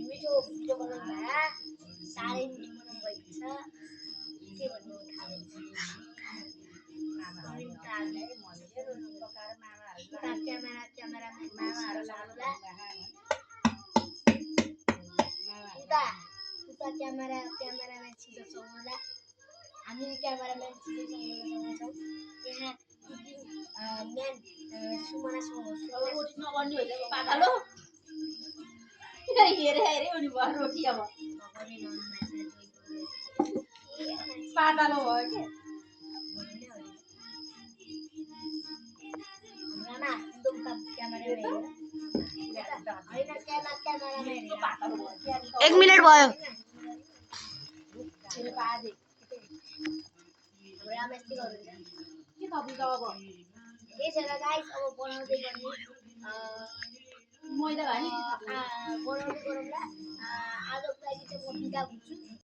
मिठो भिडियो बनाउनु भए साह्रै मिठो बनाउनु भएको छ के भन्नु थाहा क्यामेराम्यान छिटो होला हामी क्यामेराम्यान छिटो छौँ यहाँ म्यान सुमनासँग पातलो हेरे उनी भयो रोटी अब पातलो भयो के एक मिनट भयो मैदा बनाउँदै गरौँला आजको लागि चाहिँ म बिदा हुन्छु।